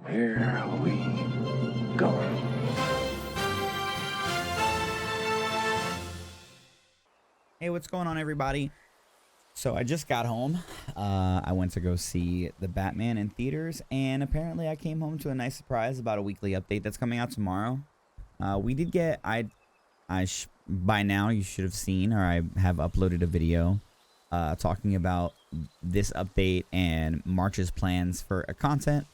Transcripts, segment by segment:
Where are we going? Hey, what's going on, everybody? So I just got home. I went to go see the Batman in theaters, and apparently I came home to a nice surprise about a weekly update that's coming out tomorrow. We did get, by now you should have seen, or I have uploaded a video talking about this update and March's plans for a content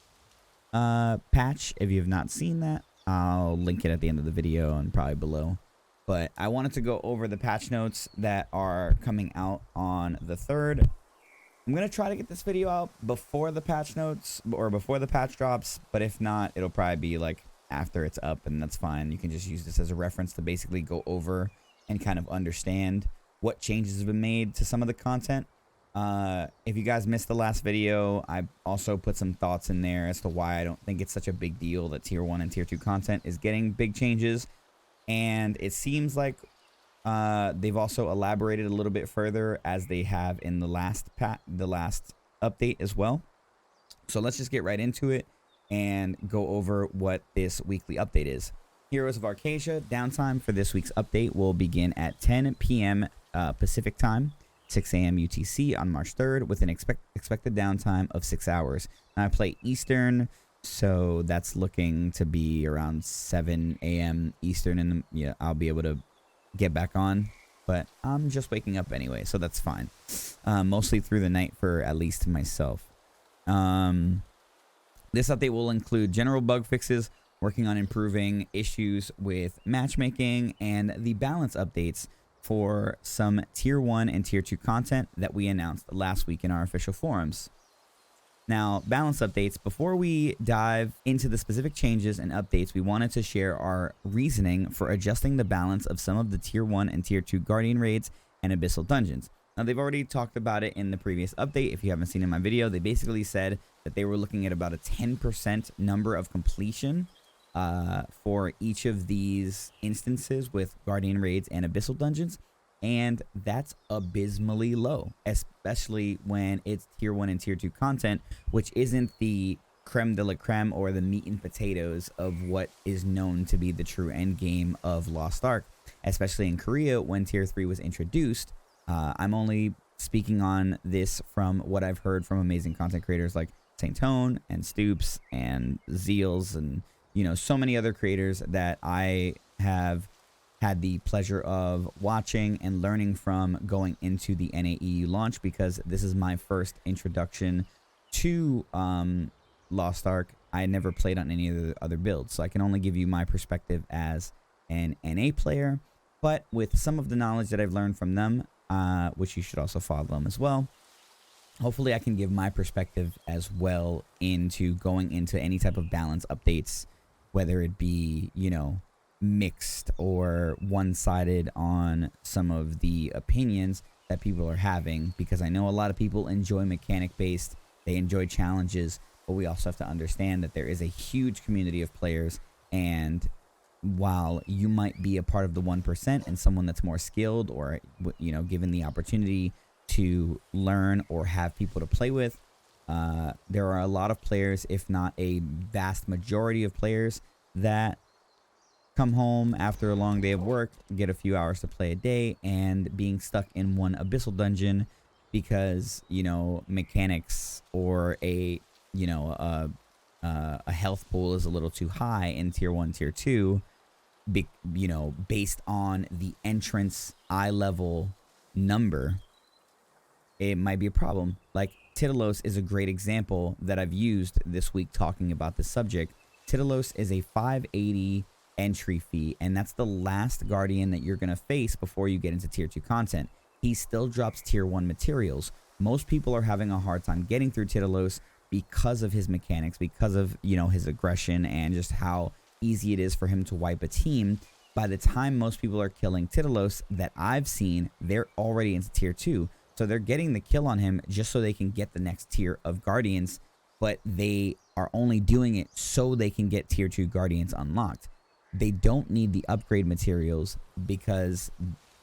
patch. If you have not seen that, I'll link it at the end of the video and probably below. But I wanted to go over the patch notes that are coming out on the 3rd. I'm going to try to get this video out before the patch notes or before the patch drops. But if not, it'll probably be like after it's up, and that's fine. You can just use this as a reference to basically go over and kind of understand what changes have been made to some of the content. If you guys missed the last video, I also put some thoughts in there as to why I don't think it's such a big deal that Tier 1 and Tier 2 content is getting big changes. And it seems like they've also elaborated a little bit further as they have in the last update as well. So let's just get right into it and go over what this weekly update is. Heroes of Arcadia downtime for this week's update will begin at 10 p.m. Pacific time, 6 a.m. UTC on March 3rd with an expected downtime of 6 hours. Now, I play Eastern, so that's looking to be around 7 a.m. Eastern, and yeah, I'll be able to get back on. But I'm just waking up anyway, so that's fine. Mostly through the night for at least myself. This update will include general bug fixes, working on improving issues with matchmaking, and the balance updates for some Tier 1 and Tier 2 content that we announced last week in our official forums. Now, balance updates. Before we dive into the specific changes and updates, we wanted to share our reasoning for adjusting the balance of some of the Tier 1 and Tier 2 Guardian raids and Abyssal dungeons. Now, they've already talked about it in the previous update. If you haven't seen in my video, they basically said that they were looking at about a 10% number of completion for each of these instances with Guardian raids and Abyssal dungeons. And that's abysmally low, especially when it's Tier 1 and Tier 2 content, which isn't the creme de la creme or the meat and potatoes of what is known to be the true end game of Lost Ark, especially in Korea when Tier 3 was introduced. I'm only speaking on this from what I've heard from amazing content creators like Saint Tone and Stoops and Zeals and, you know, so many other creators that I have had the pleasure of watching and learning from going into the NAEU launch, because this is my first introduction to Lost Ark. I never played on any of the other builds, so I can only give you my perspective as an NA player. But with some of the knowledge that I've learned from them, which you should also follow them as well, hopefully I can give my perspective as well into going into any type of balance updates, whether it be, you know, mixed or one-sided on some of the opinions that people are having, because I know a lot of people enjoy mechanic-based, they enjoy challenges, but we also have to understand that there is a huge community of players, and while you might be a part of the 1% and someone that's more skilled or, you know, given the opportunity to learn or have people to play with, there are a lot of players, if not a vast majority of players, that come home after a long day of work, get a few hours to play a day, and being stuck in one Abyssal dungeon because, you know, mechanics or a, you know, a health pool is a little too high in Tier 1, Tier 2, you know, based on the entrance eye level number, it might be a problem. Like, Titalos is a great example that I've used this week talking about this subject. Titalos is a 580 entry fee, and that's the last Guardian that you're going to face before you get into Tier 2 content. He still drops Tier 1 materials. Most people are having a hard time getting through Titalos because of his mechanics, because of, you know, his aggression and just how easy it is for him to wipe a team. By the time most people are killing Titalos that I've seen, they're already into Tier 2. So they're getting the kill on him just so they can get the next tier of Guardians, but they are only doing it so they can get Tier 2 Guardians unlocked. They don't need the upgrade materials because,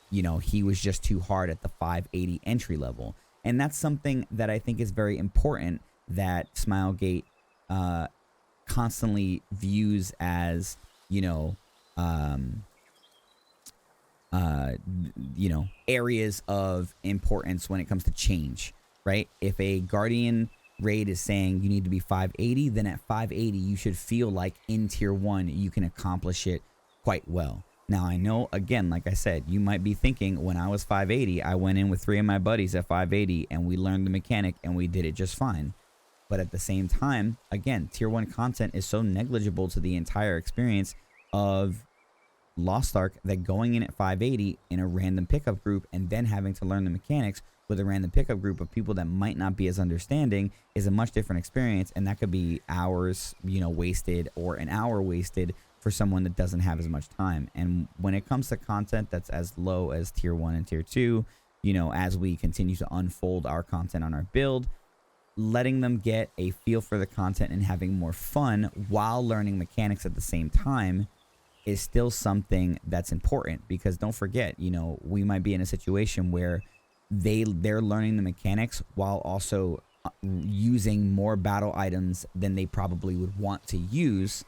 you know, he was just too hard at the 580 entry level. And that's something that I think is very important that Smilegate constantly views as, you know, areas of importance when it comes to change, right? If a Guardian raid is saying you need to be 580, then at 580 you should feel like in tier 1 you can accomplish it quite well. Now I know, again, like I said, you might be thinking when I was 580 I went in with 3 of my buddies at 580 and we learned the mechanic and we did it just fine. But at the same time, again, tier 1 content is so negligible to the entire experience of Lost Ark that going in at 580 in a random pickup group and then having to learn the mechanics with a random pickup group of people that might not be as understanding is a much different experience, and that could be hours, wasted, or an hour wasted for someone that doesn't have as much time. And when it comes to content that's as low as tier 1 and tier 2, as we continue to unfold our content on our build, letting them get a feel for the content and having more fun while learning mechanics at the same time is still something that's important, because don't forget, we might be in a situation where they're learning the mechanics while also using more battle items than they probably would want to use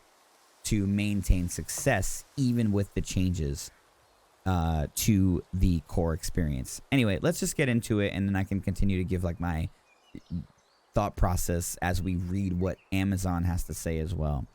to maintain success, even with the changes to the core experience. Anyway, let's just get into it, and then I can continue to give like my thought process as we read what Amazon has to say as well.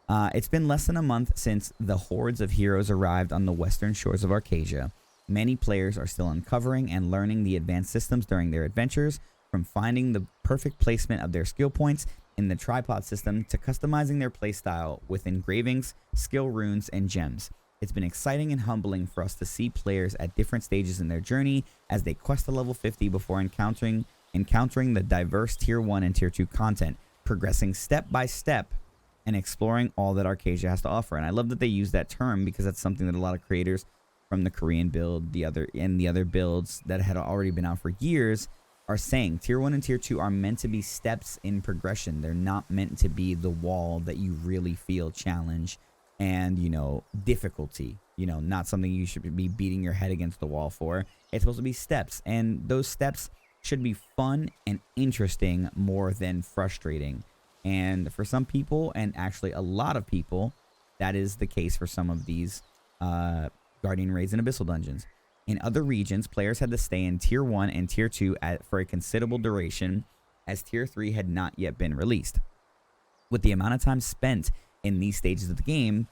It's been less than a month since the hordes of heroes arrived on the western shores of Arcadia. Many players are still uncovering and learning the advanced systems during their adventures, from finding the perfect placement of their skill points in the tripod system to customizing their playstyle with engravings, skill runes, and gems. It's been exciting and humbling for us to see players at different stages in their journey as they quest to level 50 before encountering the diverse tier 1 and tier 2 content, progressing step by step and exploring all that Arcadia has to offer. And I love that they use that term, because that's something that a lot of creators from the Korean build, the other builds that had already been out for years, are saying tier 1 and tier 2 are meant to be steps in progression. They're not meant to be the wall that you really feel challenge and, difficulty, not something you should be beating your head against the wall for. It's supposed to be steps, and those steps should be fun and interesting more than frustrating. And for some people, and actually a lot of people, that is the case for some of these Guardian raids and Abyssal dungeons. In other regions, players had to stay in tier 1 and tier 2 for a considerable duration, as tier 3 had not yet been released. With the amount of time spent in these stages of the game,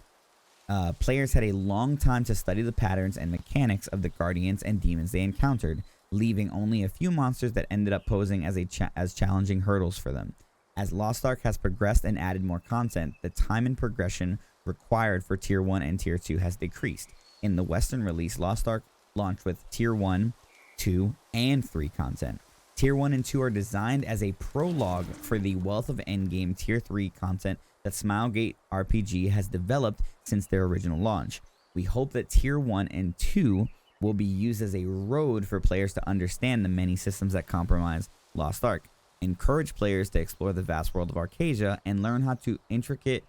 players had a long time to study the patterns and mechanics of the guardians and demons they encountered, leaving only a few monsters that ended up posing as challenging hurdles for them. As Lost Ark has progressed and added more content, the time and progression required for tier 1 and tier 2 has decreased. In the Western release, Lost Ark launched with tier 1, 2, and 3 content. Tier 1 and 2 are designed as a prologue for the wealth of endgame tier 3 content that Smilegate RPG has developed since their original launch. We hope that tier 1 and 2 will be used as a road for players to understand the many systems that comprise Lost Ark, encourage players to explore the vast world of Arcadia, and learn how intricate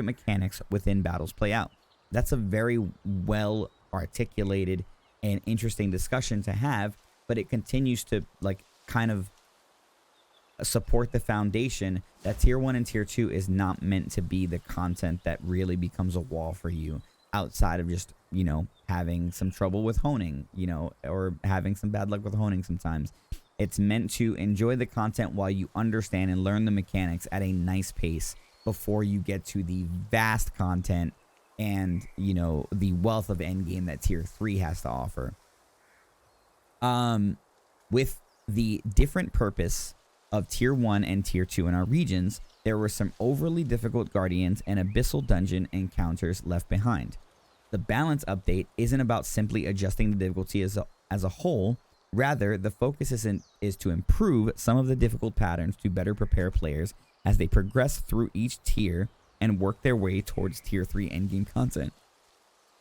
mechanics within battles play out. That's a very well articulated and interesting discussion to have, but it continues to kind of support the foundation that tier 1 and tier 2 is not meant to be the content that really becomes a wall for you, outside of just, having some trouble with honing, or having some bad luck with honing sometimes. It's meant to enjoy the content while you understand and learn the mechanics at a nice pace before you get to the vast content and, the wealth of endgame that tier 3 has to offer. With the different purpose of tier 1 and tier 2 in our regions, there were some overly difficult guardians and abyssal dungeon encounters left behind. The balance update isn't about simply adjusting the difficulty as a whole. Rather, the focus is to improve some of the difficult patterns to better prepare players as they progress through each tier and work their way towards tier 3 endgame content.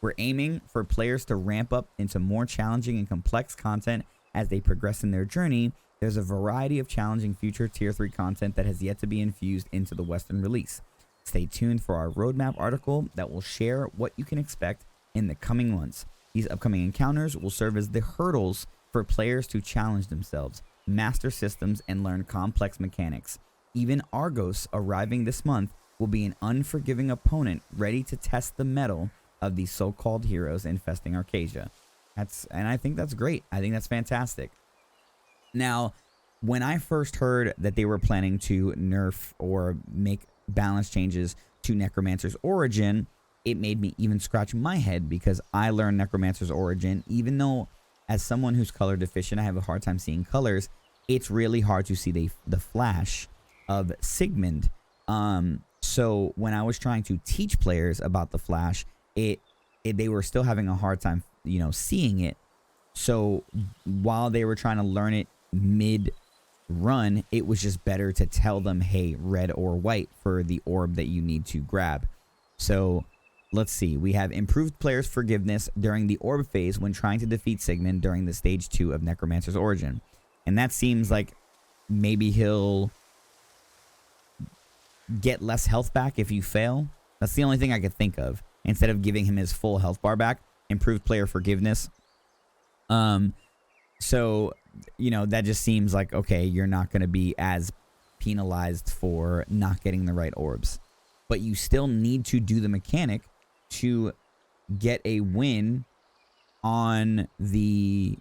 We're aiming for players to ramp up into more challenging and complex content as they progress in their journey. There's a variety of challenging future tier 3 content that has yet to be infused into the Western release. Stay tuned for our roadmap article that will share what you can expect in the coming months. These upcoming encounters will serve as the hurdles for players to challenge themselves, master systems, and learn complex mechanics. Even Argos, arriving this month, will be an unforgiving opponent ready to test the mettle of these so-called heroes infesting Arcasia. And I think that's great. I think that's fantastic. Now, when I first heard that they were planning to nerf or make balance changes to Necromancer's Origin, it made me even scratch my head, because I learned Necromancer's Origin, even though as someone who's color deficient, I have a hard time seeing colors. It's really hard to see the flash of Sigmund. So when I was trying to teach players about the flash, they were still having a hard time, seeing it. So while they were trying to learn it mid-run, it was just better to tell them, hey, red or white for the orb that you need to grab. So let's see. We have improved players' forgiveness during the orb phase when trying to defeat Sigmund during the stage 2 of Necromancer's Origin. And that seems like maybe he'll get less health back if you fail. That's the only thing I could think of. Instead of giving him his full health bar back, improved player forgiveness. So, that just seems like, okay, you're not going to be as penalized for not getting the right orbs. But you still need to do the mechanic to get a win on the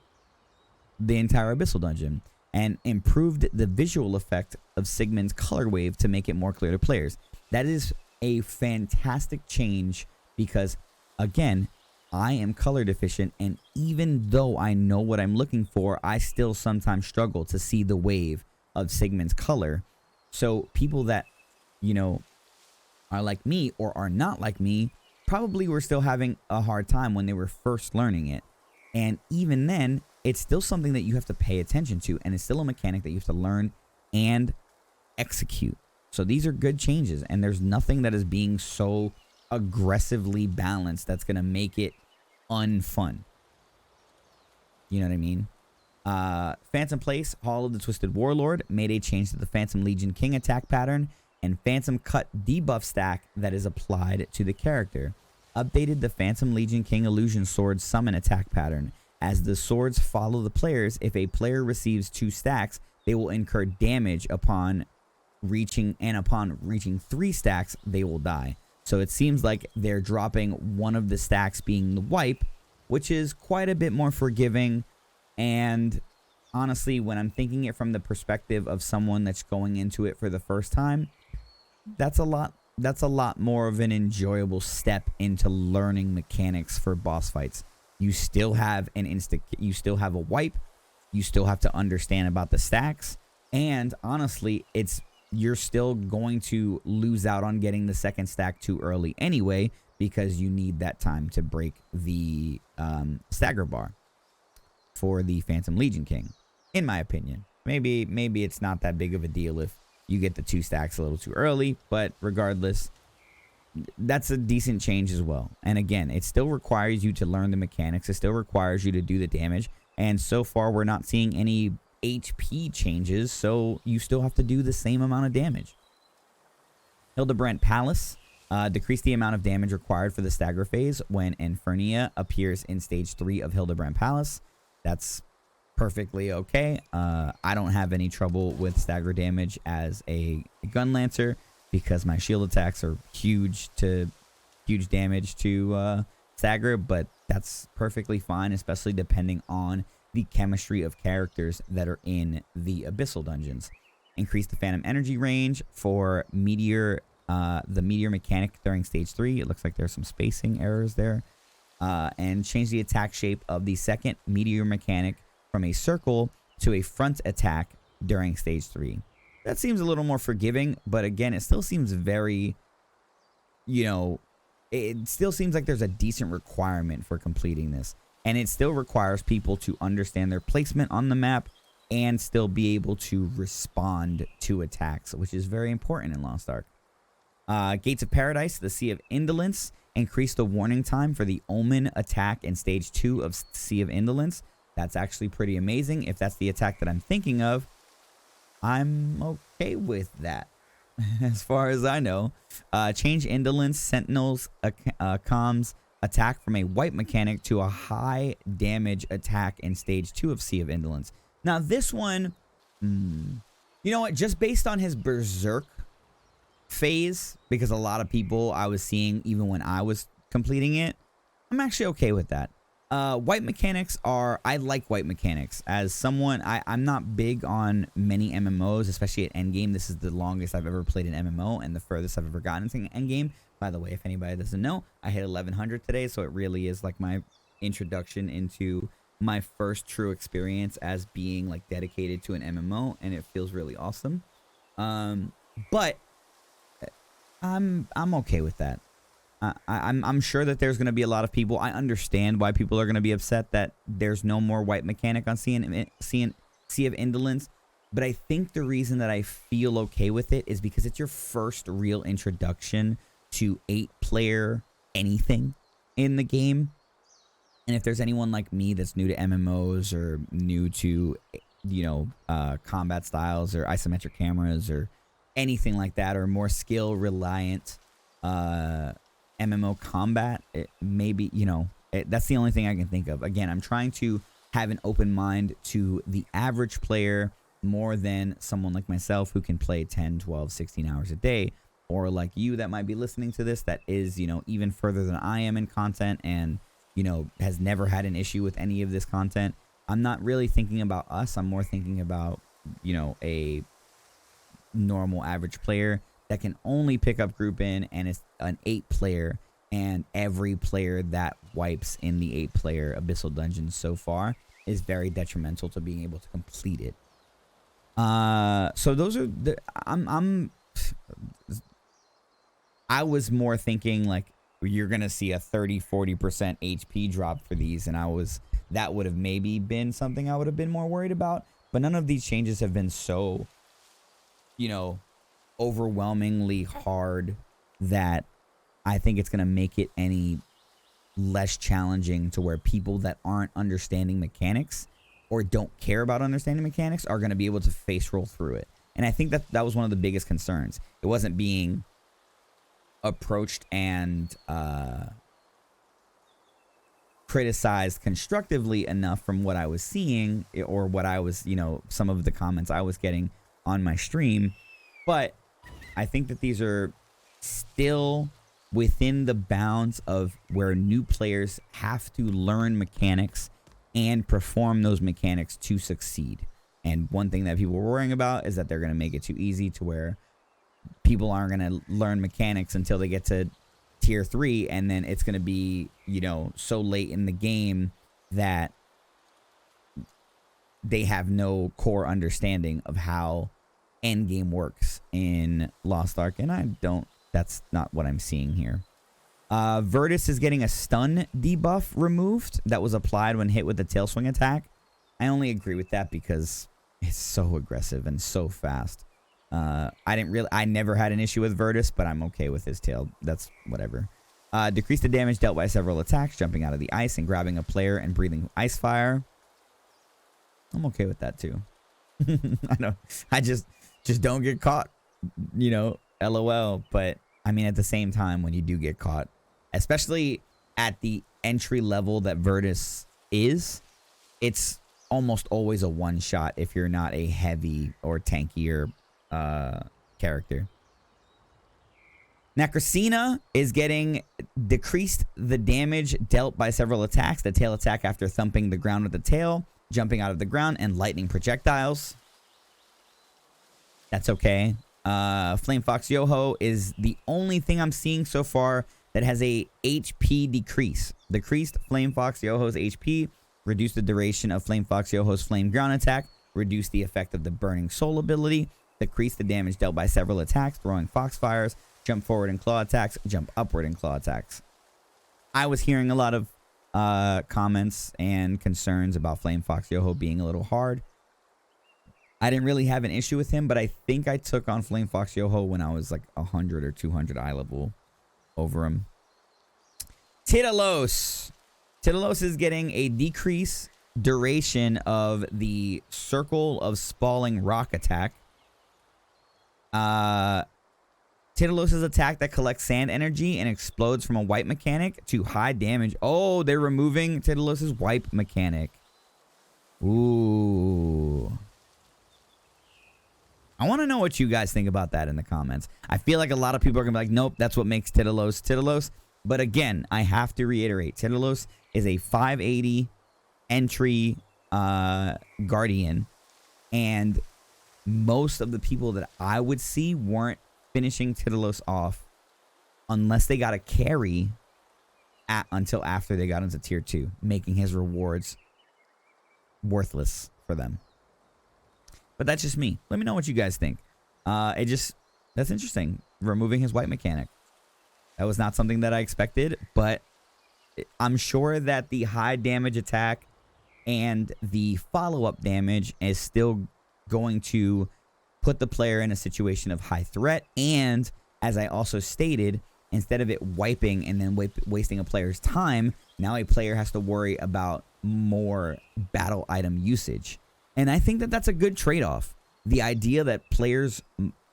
entire Abyssal Dungeon, and improved the visual effect of Sigmund's color wave to make it more clear to players. That is a fantastic change, because, again, I am color deficient, and even though I know what I'm looking for, I still sometimes struggle to see the wave of Sigmund's color. So people that, are like me or are not like me probably were still having a hard time when they were first learning it. And even then, it's still something that you have to pay attention to, and it's still a mechanic that you have to learn and execute. So these are good changes, and there's nothing that is being so aggressively balanced that's going to make it unfun. You know what I mean? Phantom Place, Hall of the Twisted Warlord, made a change to the Phantom Legion King attack pattern and Phantom Cut debuff stack that is applied to the character. Updated the Phantom Legion King Illusion Sword summon attack pattern. As the swords follow the players, if a player receives 2 stacks, they will incur damage upon reaching 3 stacks, they will die. So it seems like they're dropping one of the stacks being the wipe, which is quite a bit more forgiving. And honestly, when I'm thinking it from the perspective of someone that's going into it for the first time, that's a lot more of an enjoyable step into learning mechanics for boss fights. You still have you still have a wipe, you still have to understand about the stacks, and honestly, you're still going to lose out on getting the second stack too early anyway, because you need that time to break the stagger bar for the Phantom Legion King, in my opinion. Maybe it's not that big of a deal if you get the 2 stacks a little too early, but regardless, that's a decent change as well. And again, it still requires you to learn the mechanics. It still requires you to do the damage. And so far, we're not seeing any HP changes, so you still have to do the same amount of damage. Hildebrand Palace decreased the amount of damage required for the stagger phase when Infernia appears in stage 3 of Hildebrand Palace. That's perfectly okay. I don't have any trouble with stagger damage as a gun lancer, because my shield attacks are huge damage to stagger, but that's perfectly fine, especially depending on the chemistry of characters that are in the Abyssal Dungeons. Increase the Phantom Energy range for Meteor, the Meteor mechanic during Stage 3. It looks like there's some spacing errors there. And change the attack shape of the second Meteor mechanic from a circle to a front attack during Stage 3. That seems a little more forgiving, but again, it still seems very, it still seems like there's a decent requirement for completing this. And it still requires people to understand their placement on the map and still be able to respond to attacks, which is very important in Lost Ark. Gates of Paradise, the Sea of Indolence, increased the warning time for the Omen attack in Stage 2 of Sea of Indolence. That's actually pretty amazing. If that's the attack that I'm thinking of, I'm okay with that, as far as I know. Change Indolence Sentinel's comms attack from a wipe mechanic to a high damage attack in Stage 2 of Sea of Indolence. Now, this one, You know what? Just based on his berserk phase, because a lot of people I was seeing even when I was completing it, I'm actually okay with that. Wipe mechanics are, I like wipe mechanics. As someone, I'm not big on many MMOs, especially at endgame. This is the longest I've ever played an MMO and the furthest I've ever gotten into endgame. By the way, if anybody doesn't know, I hit 1100 today, so it really is like my introduction into my first true experience as being like dedicated to an MMO, and it feels really awesome. But I'm okay with that. I'm sure that there's going to be a lot of people. I understand why people are going to be upset that there's no more wipe mechanic on Sea of Indolence. But I think the reason that I feel okay with it is because it's your first real introduction to 8-player anything in the game. And if there's anyone like me that's new to MMOs or new to, combat styles or isometric cameras or anything like that, or more skill reliant MMO combat, maybe, that's the only thing I can think of. Again, I'm trying to have an open mind to the average player more than someone like myself who can play 10, 12, 16 hours a day, or like you that might be listening to this that is, even further than I am in content and, has never had an issue with any of this content. I'm not really thinking about us. I'm more thinking about, a normal average player that can only pick up group in and it's an 8-player, and every player that wipes in the 8-player Abyssal Dungeon so far is very detrimental to being able to complete it. So those are the, I was more thinking like you're gonna see a 30-40% HP drop for these, and that would have maybe been something I would have been more worried about. But none of these changes have been so, overwhelmingly hard that I think it's going to make it any less challenging to where people that aren't understanding mechanics or don't care about understanding mechanics are going to be able to face roll through it. And I think that was one of the biggest concerns. It wasn't being approached and criticized constructively enough from what I was seeing, or what I was, some of the comments I was getting on my stream. But I think that these are still within the bounds of where new players have to learn mechanics and perform those mechanics to succeed. And one thing that people were worrying about is that they're going to make it too easy to where people aren't going to learn mechanics until they get to tier 3, and then it's going to be, so late in the game that they have no core understanding of how endgame works in Lost Ark, and that's not what I'm seeing here. Virtus is getting a stun debuff removed that was applied when hit with the tail swing attack. I only agree with that because it's so aggressive and so fast. I never had an issue with Virtus, but I'm okay with his tail. That's whatever. Decrease the damage dealt by several attacks, jumping out of the ice and grabbing a player and breathing ice fire. I'm okay with that too. I just don't get caught, LOL. But I mean, at the same time, when you do get caught, especially at the entry level that Virtus is, it's almost always a one shot if you're not a heavy or tankier character. Now, Kristina is getting decreased the damage dealt by several attacks. The tail attack after thumping the ground with the tail, jumping out of the ground, and lightning projectiles. That's okay. Flame Fox Yoho is the only thing I'm seeing so far that has a HP decrease. Decreased Flame Fox Yoho's HP, reduce the duration of Flame Fox Yoho's flame ground attack, reduce the effect of the burning soul ability, decrease the damage dealt by several attacks, throwing foxfires, jump forward in claw attacks, jump upward in claw attacks. I was hearing a lot of comments and concerns about Flame Fox Yoho being a little hard. I didn't really have an issue with him, but I think I took on Flame Fox Yoho when I was like 100 or 200 eye level over him. Titalos. Titalos is getting a decrease duration of the Circle of Spalling Rock attack. Titalos' attack that collects sand energy and explodes from a wipe mechanic to high damage. Oh, they're removing Titalos' wipe mechanic. Ooh. I want to know what you guys think about that in the comments. I feel like a lot of people are going to be like, nope, that's what makes Titalos Titalos. But again, I have to reiterate, Titalos is a 580 entry Guardian. And most of the people that I would see weren't finishing Titalos off unless they got a carry until after they got into tier 2, making his rewards worthless for them. But that's just me. Let me know what you guys think. That's interesting. Removing his white mechanic. That was not something that I expected, but I'm sure that the high damage attack and the follow-up damage is still going to put the player in a situation of high threat. And as I also stated, instead of it wiping and then wasting a player's time, now a player has to worry about more battle item usage. And I think that that's a good trade-off. The idea that players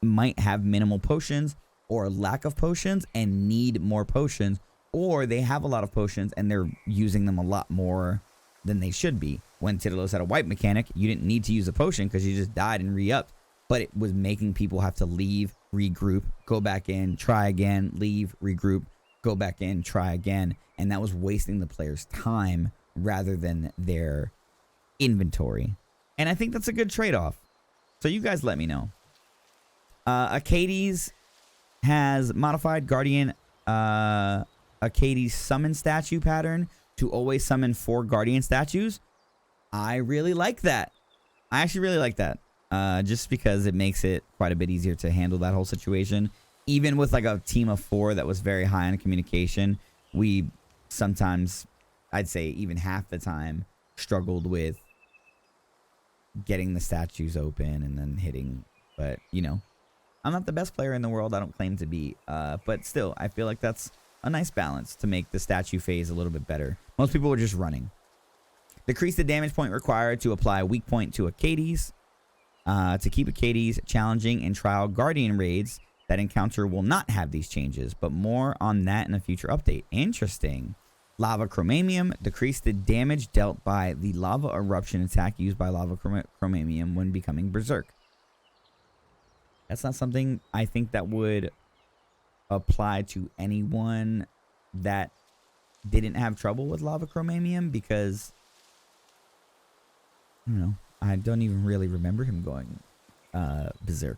might have minimal potions or lack of potions and need more potions, or they have a lot of potions and they're using them a lot more than they should be. When Titalos had a wipe mechanic, you didn't need to use a potion because you just died and re-upped. But it was making people have to leave, regroup, go back in, try again, leave, regroup, go back in, try again. And that was wasting the player's time rather than their inventory. And I think that's a good trade-off. So you guys let me know. Acades has modified Guardian Acades summon statue pattern to always summon 4 Guardian statues. I really like that. I actually really like that. Just because it makes it quite a bit easier to handle that whole situation. Even with like a team of 4 that was very high on communication, we sometimes, I'd say even half the time, struggled with getting the statues open and then hitting. But, you know, I'm not the best player in the world. I don't claim to be. But still, I feel like that's a nice balance to make the statue phase a little bit better. Most people were just running. Decrease the damage point required to apply a weak point to Acades. To keep Acades challenging in trial Guardian raids, that encounter will not have these changes, but more on that in a future update. Interesting. Lava Chromamium. Decrease the damage dealt by the lava eruption attack used by Lava Chromamium when becoming Berserk. That's not something I think that would apply to anyone that didn't have trouble with Lava Chromamium, because, I don't know, I don't even really remember him going Berserk.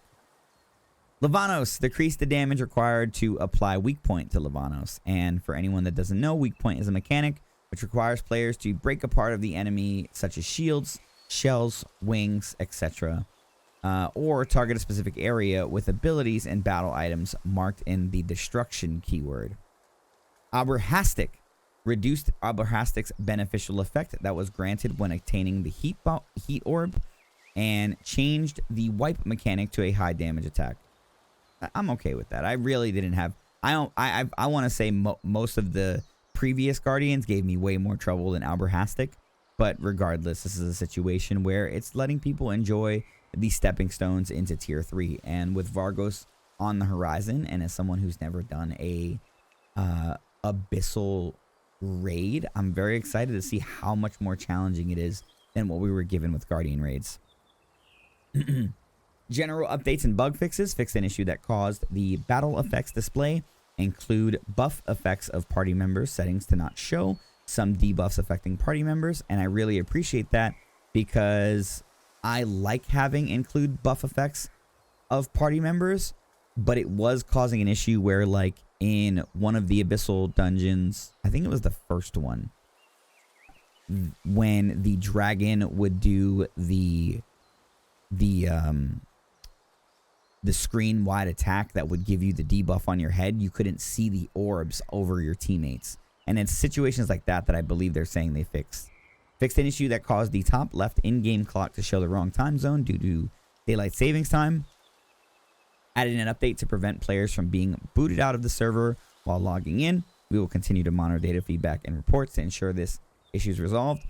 Levanos. Decrease the damage required to apply weak point to Levanos. And for anyone that doesn't know, weak point is a mechanic which requires players to break a part of the enemy, such as shields, shells, wings, etc. Or target a specific area with abilities and battle items marked in the destruction keyword. Aberhastic. Reduced Aberhastic's beneficial effect that was granted when attaining the heat orb, and changed the wipe mechanic to a high damage attack. I'm okay with that. I really didn't have. I want to say most of the previous Guardians gave me way more trouble than Aberhastic, but regardless, this is a situation where it's letting people enjoy the stepping stones into tier 3. And with Vargos on the horizon, and as someone who's never done a abyssal raid, I'm very excited to see how much more challenging it is than what we were given with Guardian raids. General updates and bug fixes. Fixed an issue that caused the battle effects display include buff effects of party members settings to not show, some debuffs affecting party members, and I really appreciate that because I like having include buff effects of party members, but it was causing an issue where, like, in one of the abyssal dungeons, I think it was the first one, when the dragon would do the screen wide attack that would give you the debuff on your head, you couldn't see the orbs over your teammates. And it's situations like that that I believe they're saying they fixed. Fixed an issue that caused the top left in-game clock to show the wrong time zone due to daylight savings time. Added an update to prevent players from being booted out of the server while logging in. We will continue to monitor data feedback and reports to ensure this issue is resolved.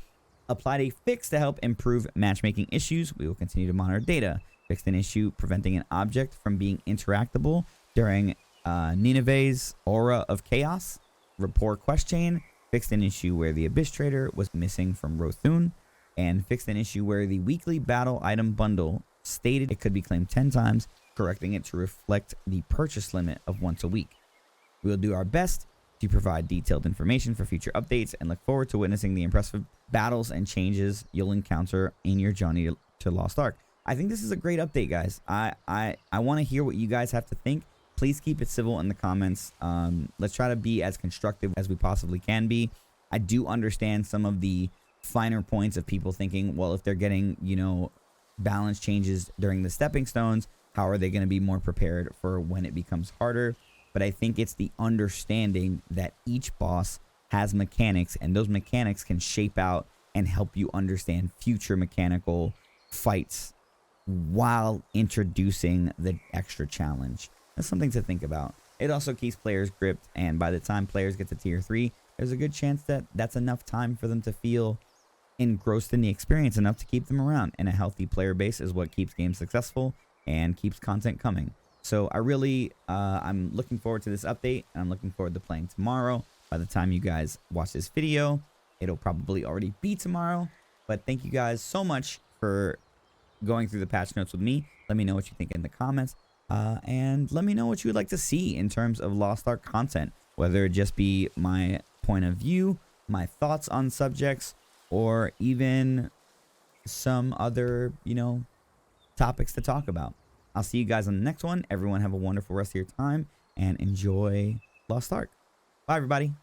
Applied a fix to help improve matchmaking issues. We will continue to monitor data. Fixed an issue preventing an object from being interactable during Nineveh's Aura of Chaos. Report quest chain. Fixed an issue where the Abyss Trader was missing from Rothun. And fixed an issue where the weekly battle item bundle stated it could be claimed 10 times, correcting it to reflect the purchase limit of once a week. We will do our best to provide detailed information for future updates and look forward to witnessing the impressive battles and changes you'll encounter in your journey to Lost Ark. I think this is a great update, guys. I want to hear what you guys have to think. Please keep it civil in the comments. Let's try to be as constructive as we possibly can be. I do understand some of the finer points of people thinking, well, if they're getting, you know, balance changes during the stepping stones, how are they going to be more prepared for when it becomes harder? But I think it's the understanding that each boss has mechanics, and those mechanics can shape out and help you understand future mechanical fights while introducing the extra challenge. That's something to think about. It also keeps players gripped, and by the time players get to tier 3, there's a good chance that that's enough time for them to feel engrossed in the experience enough to keep them around. And a healthy player base is what keeps games successful and keeps content coming. So I really, I'm looking forward to this update, and I'm looking forward to playing tomorrow. By the time you guys watch this video, it'll probably already be tomorrow. But thank you guys so much for going through the patch notes with me. Let me know what you think in the comments. And let me know what you would like to see in terms of Lost Ark content, whether it just be my point of view, my thoughts on subjects, or even some other, you know, topics to talk about. I'll see you guys on the next one. Everyone have a wonderful rest of your time and enjoy Lost Ark. Bye, everybody.